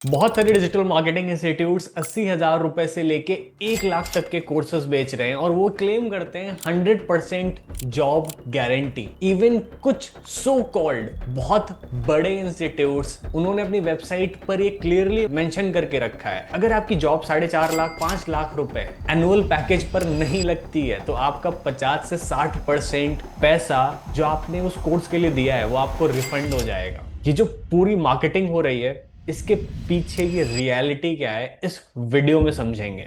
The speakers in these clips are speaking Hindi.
बहुत सारे डिजिटल मार्केटिंग इंस्टीट्यूट्स 80,000 रुपए से लेके 1 लाख तक के कोर्सेज बेच रहे हैं और वो क्लेम करते हैं 100% जॉब गारंटी। इवन कुछ सो कॉल्ड बहुत बड़े इंस्टीट्यूट्स उन्होंने अपनी वेबसाइट पर ये क्लियरली मेंशन करके रखा है, अगर आपकी जॉब 4.5 लाख 5 लाख रुपए एनुअल पैकेज पर नहीं लगती है तो आपका 50 से 60% पैसा जो आपने उस कोर्स के लिए दिया है वो आपको रिफंड हो जाएगा। ये जो पूरी मार्केटिंग हो रही है इसके पीछे की रियलिटी क्या है इस वीडियो में समझेंगे।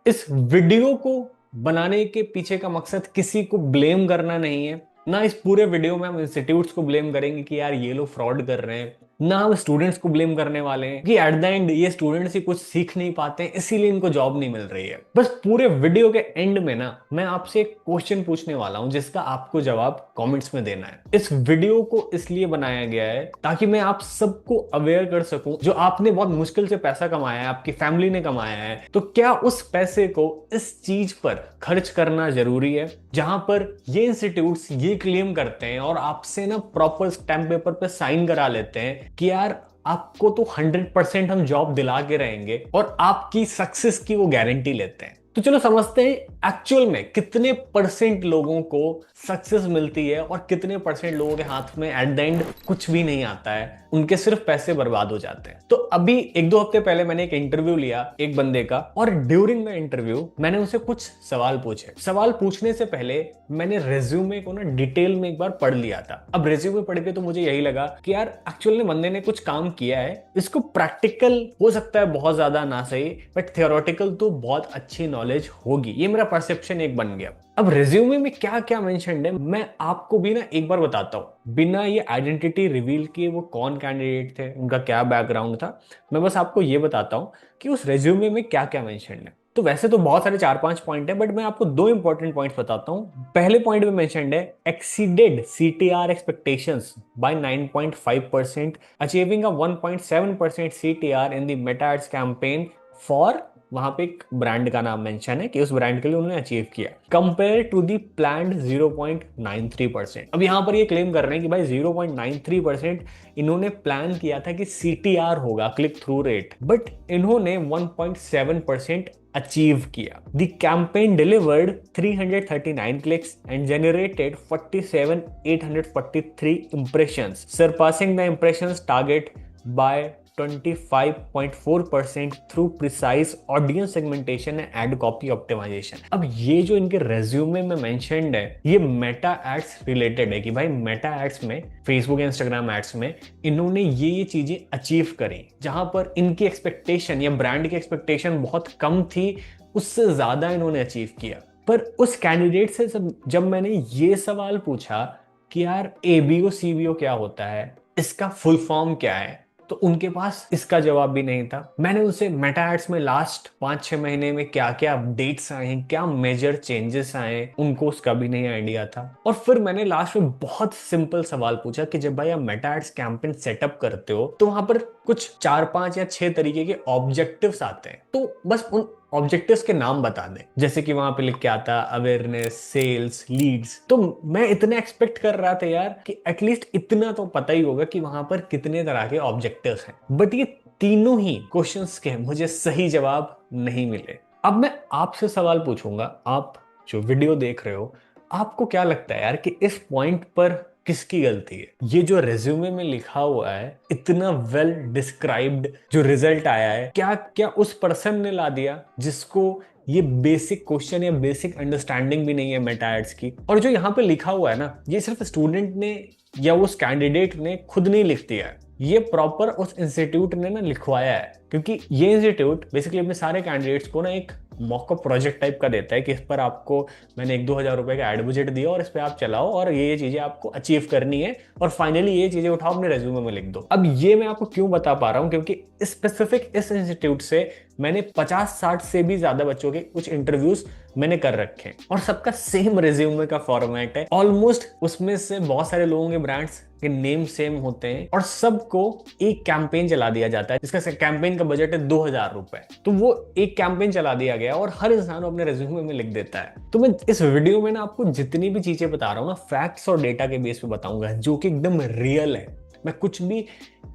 इस वीडियो को बनाने के पीछे का मकसद किसी को ब्लेम करना नहीं है, ना इस पूरे वीडियो में हम इंस्टीट्यूट्स को ब्लेम करेंगे कि यार ये लोग फ्रॉड कर रहे हैं, ना हम स्टूडेंट्स को ब्लेम करने वाले हैं कि एट द एंड ये स्टूडेंट्स ही कुछ सीख नहीं पाते इसीलिए इनको जॉब नहीं मिल रही है। बस पूरे वीडियो के एंड में ना मैं आपसे एक क्वेश्चन पूछने वाला हूं जिसका आपको जवाब कमेंट्स में देना है। इस वीडियो को इसलिए बनाया गया है ताकि मैं आप सबको अवेयर कर सकूं, जो आपने बहुत मुश्किल से पैसा कमाया है, आपकी फैमिली ने कमाया है, तो क्या उस पैसे को इस चीज पर खर्च करना जरूरी है जहां पर ये इंस्टीट्यूट्स ये क्लेम करते हैं और आपसे ना प्रॉपर स्टैम्प पेपर पे साइन करा लेते हैं कि यार आपको तो 100% हम जॉब दिला के रहेंगे और आपकी सक्सेस की वो गारंटी लेते हैं। तो चलो समझते हैं एक्चुअल में कितने परसेंट लोगों को सक्सेस मिलती है और कितने परसेंट लोगों के हाथ में एट द एंड कुछ भी नहीं आता है, उनके सिर्फ पैसे बर्बाद हो जाते हैं। तो अभी 1-2 हफ्ते पहले मैंने एक इंटरव्यू लिया एक बंदे का और ड्यूरिंग द इंटरव्यू मैंने उनसे कुछ सवाल पूछे। सवाल पूछने से पहले मैंने रेज्यूमे को ना डिटेल में एक बार पढ़ लिया था। अब रेज्यूमे पढ़ के तो मुझे यही लगा कि यार एक्चुअल में बंदे ने कुछ काम किया है, इसको प्रैक्टिकल हो सकता है बहुत ज्यादा ना सही बट थियोरेटिकल तो बहुत अच्छी नॉलेज होगी, ये मेरा परसेप्शन एक बन गया। अब रिज्यूमे में क्या क्या मेंशन्ड है मैं आपको भी ना एक बार बताता हूं, बिना ये आइडेंटिटी रिवील किए वो कौन कैंडिडेट थे, उनका क्या बैकग्राउंड था, मैं बस आपको ये बताता हूं कि उस रिज्यूमे में क्या क्या मेंशन्ड है। तो वैसे तो बहुत सारे 4-5 पॉइंट है बट मैं आपको 2 इंपॉर्टेंट पॉइंट्स बताता हूं। पहले पॉइंट में मेंशन्ड है exceeded CTR expectations by 9.5%, achieving a 1.7% CTR in the Meta ads campaign for, वहां पे एक ब्रांड का नाम मेंशन है कि उस ब्रांड के लिए उन्होंने अचीव किया, कंपेयर टू दी प्लान्ड 0.93%। अब यहां पर ये क्लेम कर रहे हैं कि भाई 0.93% इन्होंने प्लान किया था कि सीटीआर होगा, क्लिक थ्रू रेट, बट इन्होंने 1.7% अचीव किया। The campaign delivered 339 clicks and generated 47,843 impressions, surpassing the impressions target by 25.4% through precise audience segmentation and ad copy optimisation. अब ये जो इनके रेज्यूमे में मेंशन्ड है ये मेटा एड्स रिलेटेड है कि भाई मेटा एड्स में, फेसबुक इंस्टाग्राम एड्स में इन्होंने ये चीजें अचीव करी जहां पर इनकी एक्सपेक्टेशन या ब्रांड की एक्सपेक्टेशन बहुत कम थी, उससे ज्यादा इन्होंने अचीव किया। पर उस कैंडिडेट से जब मैंने ये सवाल पूछा कि यार एबीओ सीबीओ क्या होता है, इसका फुल फॉर्म क्या है, तो उनके पास इसका जवाब भी नहीं था। मैंने उनसे मेटा एड्स में लास्ट 5-6 महीने में क्या क्या अपडेट्स आए हैं, क्या मेजर चेंजेस आए हैं, उनको उसका भी नहीं आइडिया था। और फिर मैंने लास्ट में बहुत सिंपल सवाल पूछा कि जब भाई आप मेटा एड्स कैंपेन सेटअप करते हो तो वहां पर कुछ 4-5 या 6 तरीके के ऑब्जेक्टिव्स आते हैं, तो बस उन ऑब्जेक्टिव्स के नाम बता दें, जैसे कि वहां पे लिख के आता अवेयरनेस, सेल्स, लीड्स। तो मैं इतना एक्सपेक्ट कर रहा था यार कि एटलीस्ट इतना तो पता ही होगा कि वहां पर कितने तरह के ऑब्जेक्टिव्स हैं, बट ये तीनों ही क्वेश्चंस के मुझे सही जवाब नहीं मिले। अब मैं आपसे सवाल पूछूंगा, आप जो वीडियो देख रहे हो, आपको क्या लगता है यार कि इस पॉइंट पर किसकी गलती है? ये जो रेज्यूमे में लिखा हुआ है, इतना वेल डिस्क्राइब्ड जो रिजल्ट आया है, क्या क्या उस पर्सन ने ला दिया जिसको ये बेसिक क्वेश्चन या बेसिक अंडरस्टैंडिंग भी नहीं है मेटा एड्स की? और जो यहाँ पे लिखा हुआ है ना, ये सिर्फ स्टूडेंट ने या उस कैंडिडेट ने खुद नहीं लिख दिया है, ये प्रॉपर उस इंस्टीट्यूट ने ना लिखवाया है, क्योंकि ये इंस्टीट्यूट बेसिकली अपने सारे कैंडिडेट्स को ना एक मॉकअप प्रोजेक्ट टाइप का देता है कि इस पर आपको मैंने 1-2 हजार रुपए का एड बजट दिया और इस पे आप चलाओ और ये चीजें आपको अचीव करनी है और फाइनली ये चीजें उठाओ अपने रेज्यूमे में लिख दो। अब ये मैं आपको क्यों बता पा रहा हूं, क्योंकि स्पेसिफिक इस इंस्टीट्यूट से मैंने 50-60 से भी ज्यादा बच्चों के कुछ इंटरव्यूज मैंने कर रखे हैं और सबका सेम रिज्यूमे का फॉर्मेट है ऑलमोस्ट। उसमें से बहुत सारे लोगों के ब्रांड्स के नेम सेम होते हैं और सबको एक कैंपेन चला दिया जाता है जिसका कैंपेन का बजट है 2000 रुपए। तो वो एक कैंपेन चला दिया गया और हर इंसान अपने रिज्यूमे में लिख देता है। तो मैं इस वीडियो में ना आपको जितनी भी चीजें बता रहा हूँ ना, फैक्ट्स और डेटा के बेस पे बताऊंगा जो कि एकदम रियल है। मैं कुछ भी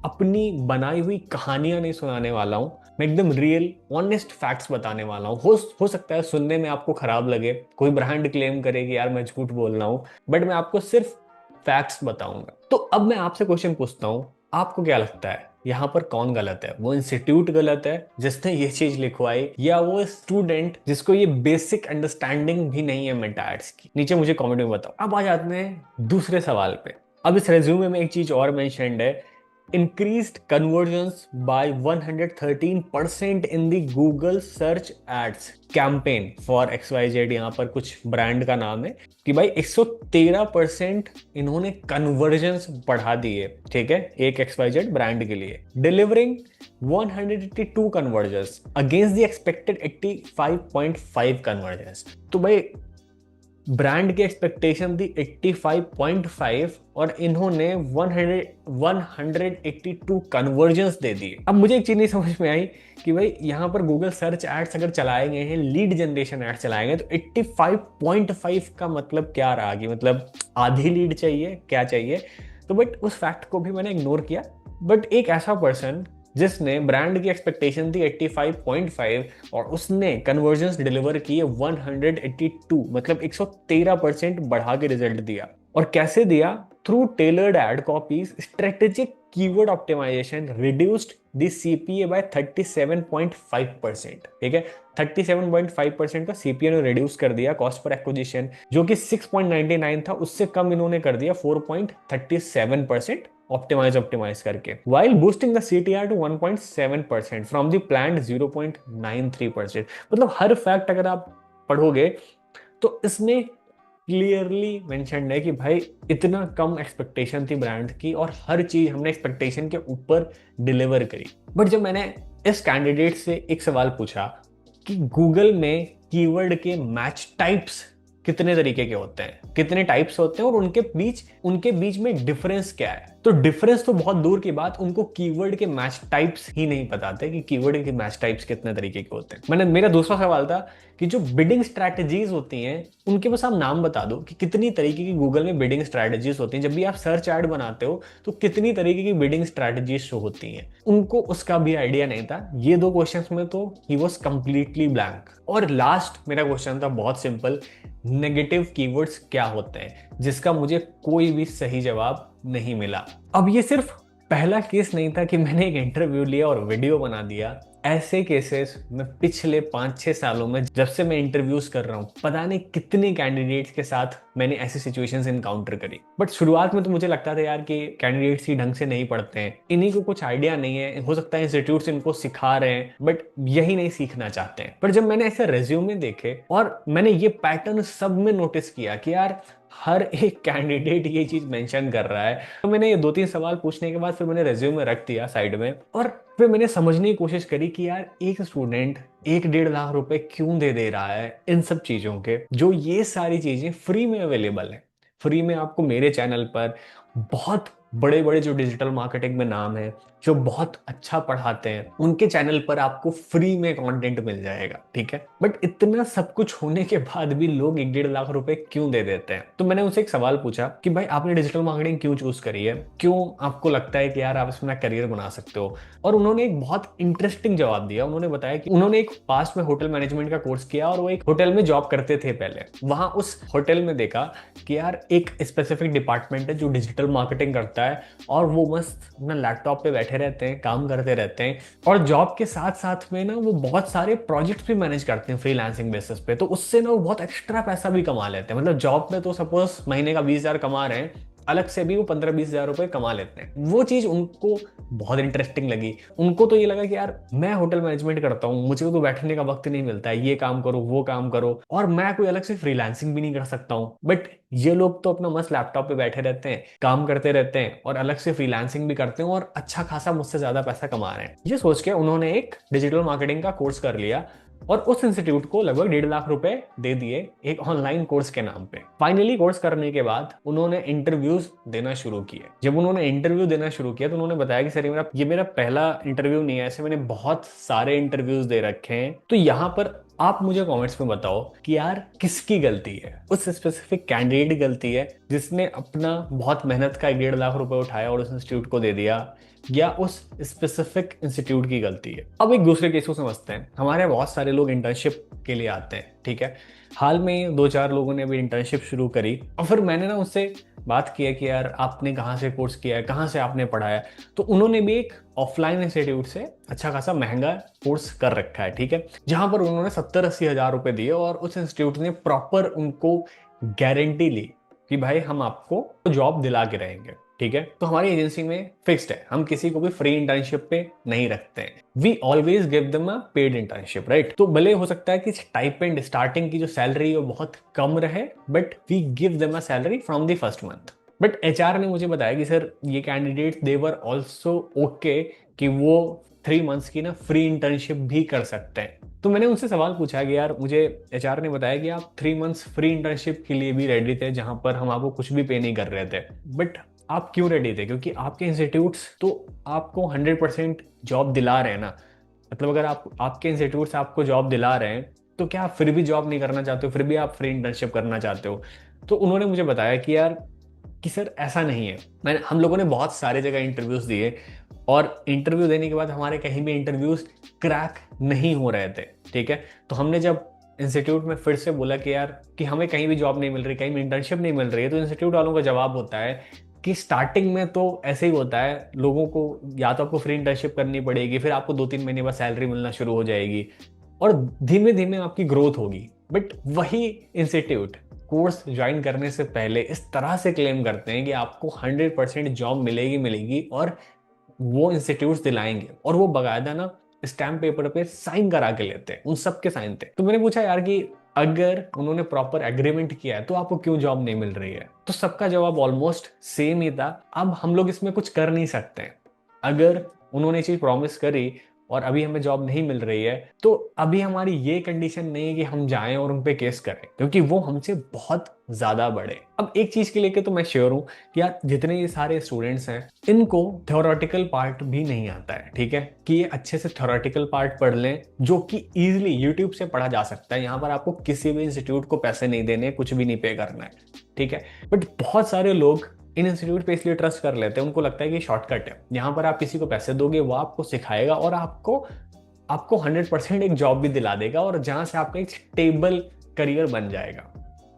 अपनी बनाई हुई कहानियां नहीं सुनाने वाला हूं, मैं एकदम रियल ऑनेस्ट फैक्ट्स बताने वाला हूं। हो सकता है सुनने में आपको खराब लगे, कोई ब्रांड क्लेम करे कि यार मैं झूठ बोल रहा हूं, बट मैं आपको सिर्फ फैक्ट्स बताऊंगा। तो अब मैं आपसे क्वेश्चन पूछता हूं, आपको क्या लगता है यहां पर कौन गलत है? वो इंस्टीट्यूट गलत है जिसने ये चीज लिखवाई, या वो स्टूडेंट जिसको ये बेसिक अंडरस्टैंडिंग भी नहीं है मेटाएड्स की? नीचे मुझे कमेंट में बताओ। अब आ जाते हैं दूसरे सवाल पे। अब इस रेज्यूमे में एक चीज और मेंशन्ड है, increased conversions by 113% in the Google search ads campaign for XYZ। यहाँ पर कुछ ब्रांड का नाम है कि भाई 113% इन्होंने कन्वर्जन्स बढ़ा दिए, ठीक है, एक XYZ ब्रांड के लिए, delivering 182 convergence against the expected 85.5 convergence. तो भाई ब्रांड की एक्सपेक्टेशन थी 85.5 और इन्होंने 182 कन्वर्जन्स दे दिए। अब मुझे एक चीज नहीं समझ में आई कि भाई यहाँ पर गूगल सर्च एड्स अगर चलाए गए हैं, लीड जनरेशन एड्स चलाए गए, तो 85.5 का मतलब क्या रहा कि मतलब आधी लीड चाहिए, क्या चाहिए? तो बट उस फैक्ट को भी मैंने इग्नोर किया। बट एक ऐसा पर्सन जिसने ब्रांड की एक्सपेक्टेशन थी 85.5 और उसने कन्वर्जन्स डिलीवर किए 182, मतलब 113% बढ़ा के रिजल्ट दिया। और कैसे दिया? Through tailored ad copies, strategic keyword optimisation reduced the CPA by 37.5%। ठीक है, 37.5% का सीपीए ने रिड्यूस कर दिया, कॉस्ट पर एक्विजिशन जो कि 6.99 था उससे कम इन्होंने कर दिया 4.37% ऑप्टिमाइज करके, while boosting the CTR to 1.7% from the planned 0.93%। मतलब हर फैक्ट अगर आप पढ़ोगे तो इसमें क्लियरली मेंशन्ड है कि भाई इतना कम एक्सपेक्टेशन थी ब्रांड की और हर चीज हमने एक्सपेक्टेशन के ऊपर डिलीवर करी। बट जब मैंने इस कैंडिडेट से एक सवाल पूछा कि गूगल में कीवर्ड के मैच टाइप्स कितने तरीके के होते हैं, कितने टाइप्स होते हैं और उनके बीच में डिफरेंस क्या है, तो डिफरेंस तो बहुत दूर की बात, उनको कीवर्ड के मैच टाइप्स ही नहीं पता थे कि कीवर्ड के मैच टाइप्स कितने तरीके के होते हैं। मेरा दूसरा सवाल था कि जो बिडिंग स्ट्रैटेजीज होती हैं उनके बस आप नाम बता दो कि कितनी तरीके की गूगल में बिडिंग स्ट्रैटेजीज होती हैं। जब भी आप सर्च ऐड बनाते हो तो कितनी तरीके की बिडिंग स्ट्रैटेजीज शो होती हैं, उनको उसका भी आइडिया नहीं था। ये दो क्वेश्चंस में तो ही वॉज कंप्लीटली ब्लैंक। और लास्ट मेरा क्वेश्चन था बहुत सिंपल, नेगेटिव कीवर्ड्स क्या होते हैं, जिसका मुझे कोई भी सही जवाब नहीं मिला। अब ये सिर्फ पहला केस नहीं था कि मैंने एक इंटरव्यू लिया और वीडियो बना दिया। ऐसे केसेस मैं पिछले 5-6 सालों में जब से मैं इंटरव्यूज कर रहा हूं, पता नहीं कितने कैंडिडेट्स के साथ मैंने ऐसी सिचुएशंस इनकाउंटर करी। बट शुरुआत में तो मुझे लगता था यार कि कैंडिडेट्स ही ढंग से नहीं पढ़ते हैं, इन्हीं को कुछ आइडिया नहीं है, हो सकता है इंस्टीट्यूट्स इनको सिखा रहे हैं बट यही नहीं सीखना चाहते हैं। पर जब मैंने ऐसे रेज्यूमे देखे और मैंने ये पैटर्न सब में नोटिस किया कि यार हर एक कैंडिडेट ये चीज मेंशन कर रहा है, तो मैंने ये 2-3 सवाल पूछने के बाद फिर मैंने रेज्यूमे रख दिया साइड में और फिर मैंने समझने की कोशिश करी कि यार एक स्टूडेंट 1-1.5 लाख रुपए क्यों दे रहा है इन सब चीजों के, जो ये सारी चीजें फ्री में अवेलेबल है। फ्री में आपको मेरे चैनल पर बहुत बड़े बड़े जो डिजिटल मार्केटिंग में नाम है, जो बहुत अच्छा पढ़ाते हैं, उनके चैनल पर आपको फ्री में कंटेंट मिल जाएगा। ठीक है, बट इतना सब कुछ होने के बाद भी लोग 1-1.5 लाख रुपए क्यों दे देते हैं? तो मैंने उनसे एक सवाल पूछा कि भाई आपने डिजिटल मार्केटिंग क्यों चूज करी है, क्यों आपको लगता है कि यार आप इसमें करियर बना सकते हो? और उन्होंने एक बहुत इंटरेस्टिंग जवाब दिया। उन्होंने बताया कि उन्होंने एक पास्ट में होटल मैनेजमेंट का कोर्स किया और वो एक होटल में जॉब करते थे पहले। वहां उस होटल में देखा कि यार एक स्पेसिफिक डिपार्टमेंट है जो डिजिटल मार्केटिंग करता है और वो मस्त अपना लैपटॉप पे बैठे रहते हैं, काम करते रहते हैं और जॉब के साथ साथ में ना वो बहुत सारे प्रोजेक्ट्स भी मैनेज करते हैं फ्रीलांसिंग बेसिस पे। तो उससे ना वो बहुत एक्स्ट्रा पैसा भी कमा लेते हैं। मतलब जॉब में तो सपोज महीने का 20,000 कमा रहे हैं, अलग से भी वो 15-20 हजार रुपए कमा लेते हैं। वो चीज उनको बहुत इंटरेस्टिंग लगी। उनको तो ये लगा कि यार मैं होटल मैनेजमेंट करता हूँ, मुझे तो बैठने का वक्त नहीं मिलता है, ये काम करो वो काम करो, और मैं कोई अलग से फ्रीलांसिंग भी नहीं कर सकता हूँ। बट ये लोग तो अपना मस्त लैपटॉप पे बैठे रहते हैं, काम करते रहते हैं और अलग से फ्रीलांसिंग भी करते हैं और अच्छा खासा मुझसे ज्यादा पैसा कमा रहे हैं। ये सोच के उन्होंने एक डिजिटल मार्केटिंग का कोर्स कर लिया और उस इंस्टीट्यूट को लगभग 1.5 लाख रुपए दे दिए एक ऑनलाइन कोर्स के नाम पे। फाइनली कोर्स करने के बाद उन्होंने इंटरव्यूज देना शुरू किए। जब उन्होंने इंटरव्यू देना शुरू किया तो उन्होंने बताया कि सर ये मेरा पहला इंटरव्यू नहीं है, ऐसे मैंने बहुत सारे इंटरव्यूज दे रखे हैं। तो यहाँ पर आप मुझे कमेंट्स में बताओ कि यार किसकी गलती है? उस स्पेसिफिक कैंडिडेट की गलती है जिसने अपना बहुत मेहनत का 1.5 लाख रुपए उठाया और उस इंस्टीट्यूट को दे दिया, या उस स्पेसिफिक इंस्टीट्यूट की गलती है? अब एक दूसरे केस को समझते हैं। हमारे यहाँ बहुत सारे लोग इंटर्नशिप के लिए आते हैं, ठीक है। हाल में 2-4 लोगों ने अभी इंटर्नशिप शुरू करी और फिर मैंने ना उससे बात किया कि यार आपने कहाँ से कोर्स किया है, कहाँ से आपने पढ़ा है? तो उन्होंने भी एक ऑफलाइन इंस्टीट्यूट से अच्छा खासा महंगा कोर्स कर रखा है, ठीक है, जहां पर उन्होंने 70-80 हजार रुपए दिए और उस इंस्टीट्यूट ने प्रॉपर उनको गारंटी ली कि भाई हम आपको जॉब दिला के रहेंगे, ठीक है। तो हमारी एजेंसी में फिक्स्ड है, हम किसी को भी फ्री इंटर्नशिप पे नहीं रखते हैं। We always give them a paid internship, right. तो भले हो सकता है कि स्टाइपेंड स्टार्टिंग की जो सैलरी है वो बहुत कम रहे, but we give them a salary from the first month. But HR ने मुझे बताया कि सर ये candidate they were also okay कि वो 3 मंथ्स की ना फ्री इंटर्नशिप भी कर सकते हैं। तो मैंने उनसे सवाल पूछा कि यार मुझे एचआर ने बताया कि आप 3 मंथ्स फ्री इंटर्नशिप के लिए भी रेडी थे, जहां पर हम आपको कुछ भी पे नहीं कर रहे थे, बट आप क्यों रेडी थे? क्योंकि आपके इंस्टीट्यूट्स तो आपको 100% जॉब दिला रहे हैं ना। मतलब अगर आपके इंस्टीट्यूट्स आपको जॉब दिला रहे हैं तो क्या आप फिर भी जॉब नहीं करना चाहते हो, फिर भी आप फ्री इंटर्नशिप करना चाहते हो? तो उन्होंने मुझे बताया कि यार कि सर ऐसा नहीं है। हम लोगों ने बहुत सारे जगह इंटरव्यूज दिए और इंटरव्यू देने के बाद हमारे कहीं भी इंटरव्यूज क्रैक नहीं हो रहे थे, ठीक है। तो हमने जब इंस्टीट्यूट में फिर से बोला कि यार कि हमें कहीं भी जॉब नहीं मिल रही, कहीं भी इंटर्नशिप नहीं मिल रही है, तो इंस्टीट्यूट वालों का जवाब होता है कि स्टार्टिंग में तो ऐसे ही होता है, लोगों को या तो आपको फ्री इंटर्नशिप करनी पड़ेगी, फिर आपको 2-3 महीने बाद सैलरी मिलना शुरू हो जाएगी और धीमे धीमे आपकी ग्रोथ होगी। बट वही इंस्टीट्यूट कोर्स ज्वाइन करने से पहले इस तरह से क्लेम करते हैं कि आपको 100% जॉब मिलेगी मिलेगी और वो इंस्टीट्यूट दिलाएंगे, और वो बाकायदा ना स्टैम्प पेपर पे साइन करा के लेते हैं, उन सबके साइन थे। तो मैंने पूछा यार कि अगर उन्होंने प्रॉपर एग्रीमेंट किया है तो आपको क्यों जॉब नहीं मिल रही है? तो सबका जवाब ऑलमोस्ट सेम ही था, अब हम लोग इसमें कुछ कर नहीं सकते। अगर उन्होंने चीज प्रॉमिस करी और अभी हमें जॉब नहीं मिल रही है तो अभी हमारी ये कंडीशन नहीं है कि हम जाएं और उन पे केस करें, क्योंकि वो हमसे बहुत ज्यादा बड़े। अब एक चीज के लेके तो मैं श्योर हूं कि यार जितने ये सारे स्टूडेंट्स हैं इनको थ्योरेटिकल पार्ट भी नहीं आता है, ठीक है, कि ये अच्छे से थ्योरेटिकल पार्ट पढ़ लें जो कि इजीली यूट्यूब से पढ़ा जा सकता है। यहाँ पर आपको किसी भी इंस्टीट्यूट को पैसे नहीं देने, कुछ भी नहीं पे करना है, ठीक है। बट बहुत सारे लोग इन इंस्टीट्यूट पे इसलिए ट्रस्ट कर लेते हैं, उनको लगता है कि शॉर्टकट है, यहाँ पर आप किसी को पैसे दोगे वो आपको सिखाएगा और आपको आपको 100% एक जॉब भी दिला देगा और जहां से आपका एक स्टेबल करियर बन जाएगा,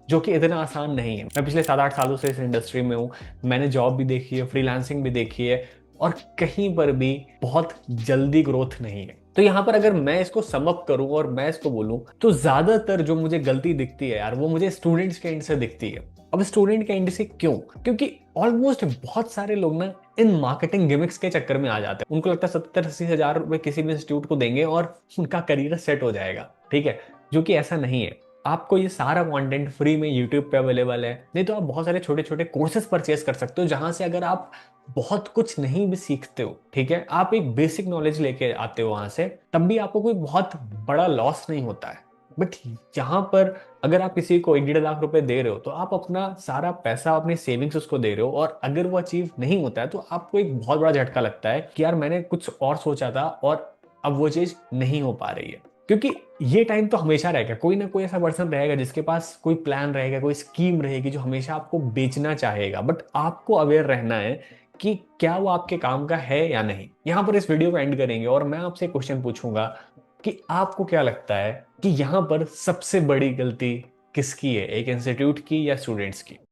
जो कि इतना आसान नहीं है। मैं पिछले 7-8 सालों से इस इंडस्ट्री में हूँ, मैंने जॉब भी देखी है, फ्रीलांसिंग भी देखी है, और कहीं पर भी बहुत जल्दी ग्रोथ नहीं है। तो यहाँ पर अगर मैं इसको सम अप करूं और मैं इसको बोलूं तो ज्यादातर जो मुझे गलती दिखती है यार वो मुझे स्टूडेंट्स के एंड से दिखती है। अब स्टूडेंट के एंड से क्यों? क्योंकि ऑलमोस्ट बहुत सारे लोग ना इन मार्केटिंग गिमिक्स के चक्कर में आ जाते हैं। उनको लगता है 70-80 हजार रुपए किसी भी इंस्टीट्यूट को देंगे और उनका करियर सेट हो जाएगा, ठीक है, जो कि ऐसा नहीं है। आपको ये सारा कंटेंट फ्री में यूट्यूब पे अवेलेबल है, नहीं तो आप बहुत सारे छोटे छोटे कोर्सेज परचेस कर सकते हो, जहां से अगर आप बहुत कुछ नहीं भी सीखते हो, ठीक है, आप एक बेसिक नॉलेज लेके आते हो वहां से, तब भी आपको कोई बहुत बड़ा लॉस नहीं होता है। बट यहाँ पर अगर आप किसी को 1-1.5 लाख रुपए दे रहे हो तो आप अपना सारा पैसा, अपनी सेविंग्स उसको दे रहे हो, और अगर वो अचीव नहीं होता है तो आपको एक बहुत बड़ा झटका लगता है कि यार मैंने कुछ और सोचा था और अब वो चीज नहीं हो पा रही है। क्योंकि ये टाइम तो हमेशा रहेगा, कोई ना कोई ऐसा पर्सन रहेगा जिसके पास कोई प्लान रहेगा, कोई स्कीम रहेगी जो हमेशा आपको बेचना चाहेगा, बट आपको अवेयर रहना है कि क्या वो आपके काम का है या नहीं। यहां पर इस वीडियो को एंड करेंगे और मैं आपसे क्वेश्चन पूछूंगा कि आपको क्या लगता है कि यहां पर सबसे बड़ी गलती किसकी है, एक इंस्टीट्यूट की या स्टूडेंट्स की?